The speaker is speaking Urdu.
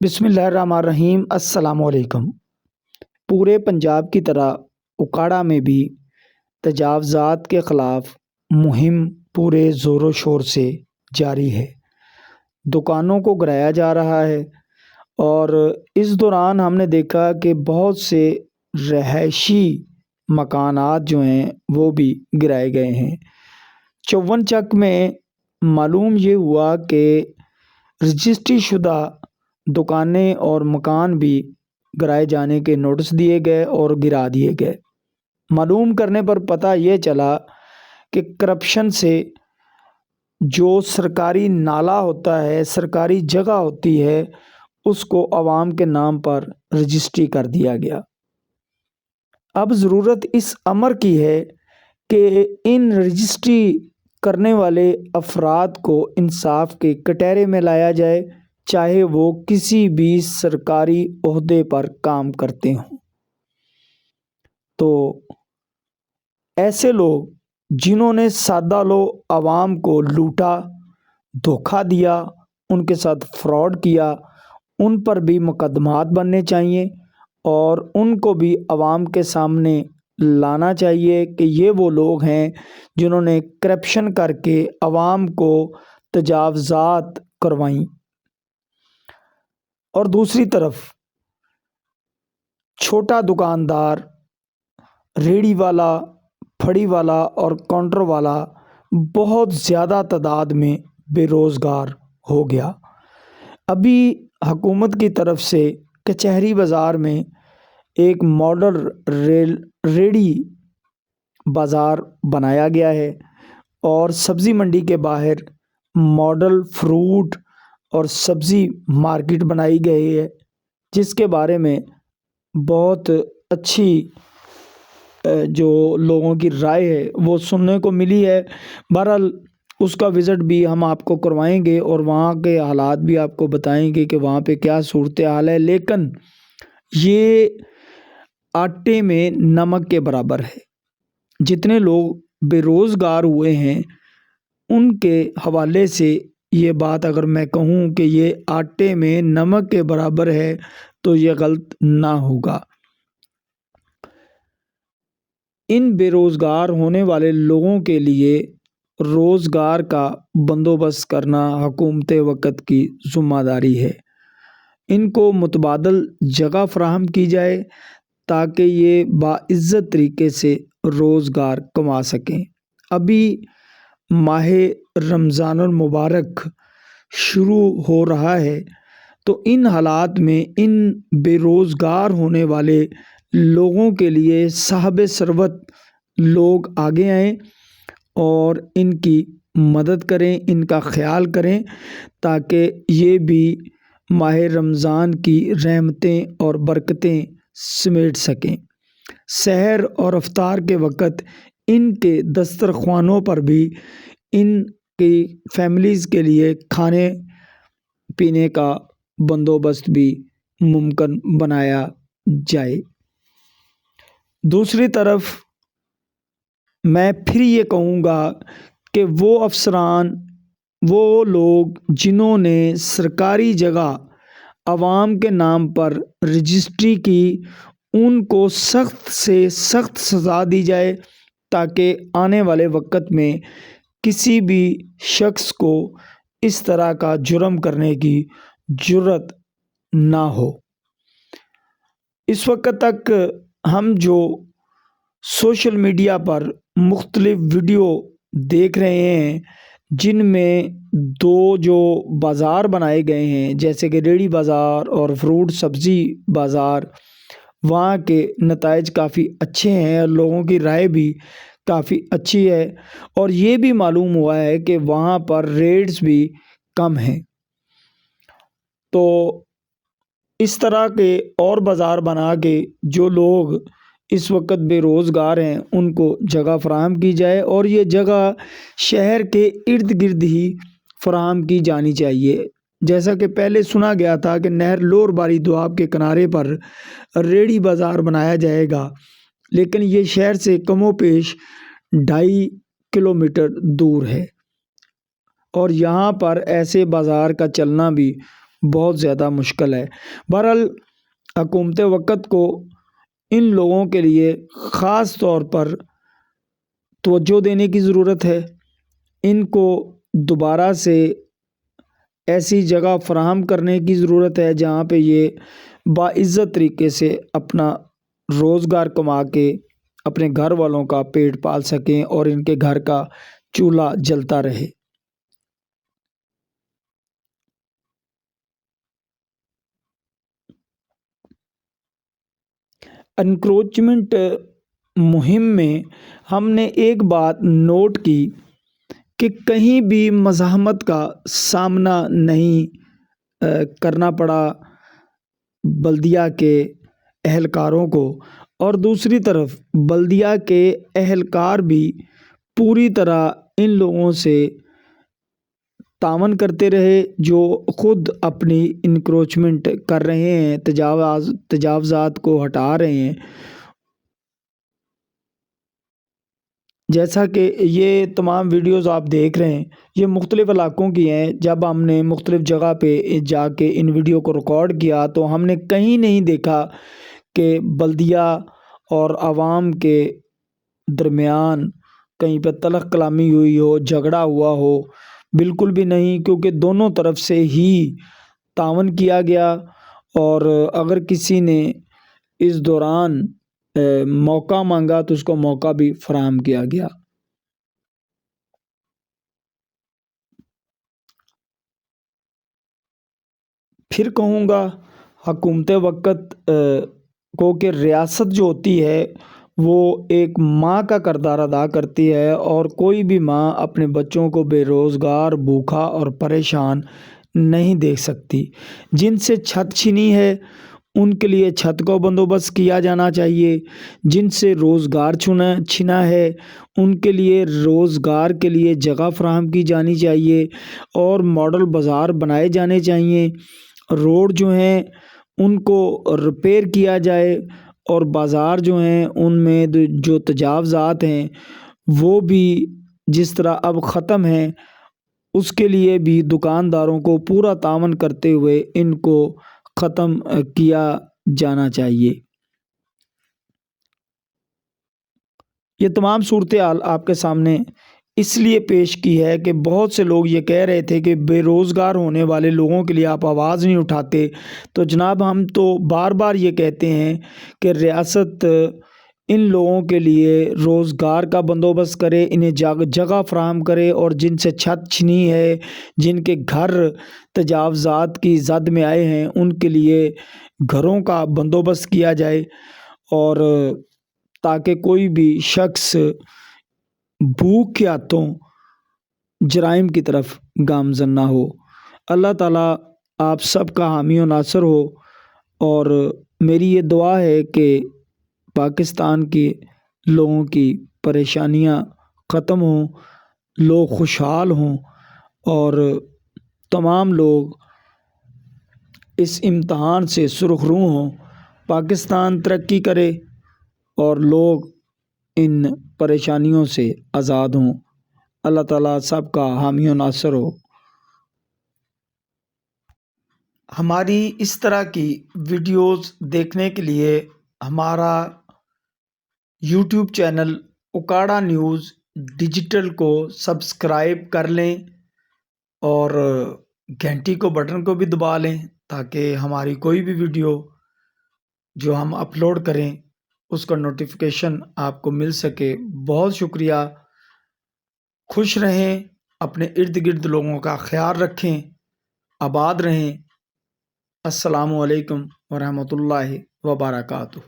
بسم اللہ الرحمن الرحیم۔ السلام علیکم۔ پورے پنجاب کی طرح اکاڑا میں بھی تجاوزات کے خلاف مہم پورے زور و شور سے جاری ہے۔ دکانوں کو گرایا جا رہا ہے اور اس دوران ہم نے دیکھا کہ بہت سے رہائشی مکانات جو ہیں وہ بھی گرائے گئے ہیں۔ چون چک میں معلوم یہ ہوا کہ رجسٹری شدہ دکانیں اور مکان بھی گرائے جانے کے نوٹس دیے گئے اور گرا دیے گئے۔ معلوم کرنے پر پتہ یہ چلا کہ کرپشن سے جو سرکاری نالہ ہوتا ہے، سرکاری جگہ ہوتی ہے، اس کو عوام کے نام پر رجسٹری کر دیا گیا۔ اب ضرورت اس امر کی ہے کہ ان رجسٹری کرنے والے افراد کو انصاف کے کٹہرے میں لایا جائے، چاہے وہ کسی بھی سرکاری عہدے پر کام کرتے ہوں۔ تو ایسے لوگ جنہوں نے سادہ لو عوام کو لوٹا، دھوکہ دیا، ان کے ساتھ فراڈ کیا، ان پر بھی مقدمات بننے چاہیے اور ان کو بھی عوام کے سامنے لانا چاہیے کہ یہ وہ لوگ ہیں جنہوں نے کرپشن کر کے عوام کو تجاوزات کروائیں۔ اور دوسری طرف چھوٹا دکاندار، ریڑھی والا، پھڑی والا اور کاؤنٹر والا بہت زیادہ تعداد میں بے روزگار ہو گیا۔ ابھی حکومت کی طرف سے کچہری بازار میں ایک ماڈل ریڑھی بازار بنایا گیا ہے اور سبزی منڈی کے باہر ماڈل فروٹ اور سبزی مارکیٹ بنائی گئی ہے، جس کے بارے میں بہت اچھی جو لوگوں کی رائے ہے وہ سننے کو ملی ہے۔ بہرحال اس کا وزٹ بھی ہم آپ کو کروائیں گے اور وہاں کے حالات بھی آپ کو بتائیں گے کہ وہاں پہ کیا صورتحال ہے، لیکن یہ آٹے میں نمک کے برابر ہے۔ جتنے لوگ بے روزگار ہوئے ہیں ان کے حوالے سے یہ بات اگر میں کہوں کہ یہ آٹے میں نمک کے برابر ہے تو یہ غلط نہ ہوگا۔ ان بے روزگار ہونے والے لوگوں کے لیے روزگار کا بندوبست کرنا حکومت وقت کی ذمہ داری ہے۔ ان کو متبادل جگہ فراہم کی جائے تاکہ یہ باعزت طریقے سے روزگار کما سکیں۔ ابھی ماہ رمضان المبارک شروع ہو رہا ہے، تو ان حالات میں ان بے روزگار ہونے والے لوگوں کے لیے صاحب ثروت لوگ آگے آئیں اور ان کی مدد کریں، ان کا خیال کریں تاکہ یہ بھی ماہ رمضان کی رحمتیں اور برکتیں سمیٹ سکیں۔ سحر اور افطار کے وقت ان کے دسترخوانوں پر بھی ان کی فیملیز کے لیے کھانے پینے کا بندوبست بھی ممکن بنایا جائے۔ دوسری طرف میں پھر یہ کہوں گا کہ وہ افسران، وہ لوگ جنہوں نے سرکاری جگہ عوام کے نام پر رجسٹری کی، ان کو سخت سے سخت سزا دی جائے تاکہ آنے والے وقت میں کسی بھی شخص کو اس طرح کا جرم کرنے کی جرات نہ ہو۔ اس وقت تک ہم جو سوشل میڈیا پر مختلف ویڈیو دیکھ رہے ہیں جن میں دو جو بازار بنائے گئے ہیں جیسے کہ ریڑھی بازار اور فروٹ سبزی بازار، وہاں کے نتائج کافی اچھے ہیں اور لوگوں کی رائے بھی کافی اچھی ہے، اور یہ بھی معلوم ہوا ہے کہ وہاں پر ریٹس بھی کم ہیں۔ تو اس طرح کے اور بازار بنا کے جو لوگ اس وقت بے روزگار ہیں ان کو جگہ فراہم کی جائے، اور یہ جگہ شہر کے ارد گرد ہی فراہم کی جانی چاہیے۔ جیسا کہ پہلے سنا گیا تھا کہ نہر لور باری دوآب کے کنارے پر ریڑھی بازار بنایا جائے گا، لیکن یہ شہر سے کم و بیش 2.5 کلومیٹر دور ہے، اور یہاں پر ایسے بازار کا چلنا بھی بہت زیادہ مشکل ہے۔ بہرحال حکومت وقت کو ان لوگوں کے لیے خاص طور پر توجہ دینے کی ضرورت ہے۔ ان کو دوبارہ سے ایسی جگہ فراہم کرنے کی ضرورت ہے جہاں پہ یہ باعزت طریقے سے اپنا روزگار کما کے اپنے گھر والوں کا پیٹ پال سکیں اور ان کے گھر کا چولہا جلتا رہے۔ انکروچمنٹ مہم میں ہم نے ایک بات نوٹ کی کہ کہیں بھی مزاحمت کا سامنا نہیں کرنا پڑا بلدیہ کے اہلکاروں کو، اور دوسری طرف بلدیہ کے اہلکار بھی پوری طرح ان لوگوں سے تعاون کرتے رہے جو خود اپنی انکروچمنٹ کر رہے ہیں، تجاوزات کو ہٹا رہے ہیں۔ جیسا کہ یہ تمام ویڈیوز آپ دیکھ رہے ہیں یہ مختلف علاقوں کی ہیں۔ جب ہم نے مختلف جگہ پہ جا کے ان ویڈیو کو ریکارڈ کیا تو ہم نے کہیں نہیں دیکھا کہ بلدیہ اور عوام کے درمیان کہیں پہ تلخ کلامی ہوئی ہو، جھگڑا ہوا ہو، بالکل بھی نہیں، کیونکہ دونوں طرف سے ہی تعاون کیا گیا، اور اگر کسی نے اس دوران موقع مانگا تو اس کو موقع بھی فراہم کیا گیا۔ پھر کہوں گا حکومت وقت کو کہ ریاست جو ہوتی ہے وہ ایک ماں کا کردار ادا کرتی ہے، اور کوئی بھی ماں اپنے بچوں کو بے روزگار، بھوکا اور پریشان نہیں دیکھ سکتی۔ جن سے چھت چھنی ہے ان کے لیے چھت کو بندوبست کیا جانا چاہیے، جن سے روزگار چھنا ہے ان کے لیے روزگار کے لیے جگہ فراہم کی جانی چاہیے، اور ماڈل بازار بنائے جانے چاہیے، روڈ جو ہیں ان کو ریپیئر کیا جائے، اور بازار جو ہیں ان میں جو تجاوزات ہیں وہ بھی جس طرح اب ختم ہیں، اس کے لیے بھی دکانداروں کو پورا تعاون کرتے ہوئے ان کو ختم کیا جانا چاہیے۔ یہ تمام صورتحال آپ کے سامنے اس لیے پیش کی ہے کہ بہت سے لوگ یہ کہہ رہے تھے کہ بے روزگار ہونے والے لوگوں کے لیے آپ آواز نہیں اٹھاتے، تو جناب ہم تو بار بار یہ کہتے ہیں کہ ریاست ان لوگوں کے لیے روزگار کا بندوبست کرے، انہیں جگہ فراہم کرے، اور جن سے چھت چھنی ہے، جن کے گھر تجاوزات کی زد میں آئے ہیں ان کے لیے گھروں کا بندوبست کیا جائے، اور تاکہ کوئی بھی شخص بھوک کے ہاتھوں جرائم کی طرف گامزن نہ ہو۔ اللہ تعالیٰ آپ سب کا حامی و ناصر ہو، اور میری یہ دعا ہے کہ پاکستان کے لوگوں کی پریشانیاں ختم ہوں، لوگ خوشحال ہوں، اور تمام لوگ اس امتحان سے سرخرو ہوں، پاکستان ترقی کرے اور لوگ ان پریشانیوں سے آزاد ہوں۔ اللہ تعالیٰ سب کا حامی و ناصر ہو۔ ہماری اس طرح کی ویڈیوز دیکھنے کے لیے ہمارا YouTube channel Okara news digital کو سبسکرائب کر لیں، اور گھنٹی کو بٹن کو بھی دبا لیں تاکہ ہماری کوئی بھی ویڈیو جو ہم اپلوڈ کریں اس کا نوٹیفیکیشن آپ کو مل سکے۔ بہت شکریہ۔ خوش رہیں، اپنے ارد گرد لوگوں کا خیال رکھیں، آباد رہیں۔ السلام علیکم ورحمۃ اللہ وبرکاتہ۔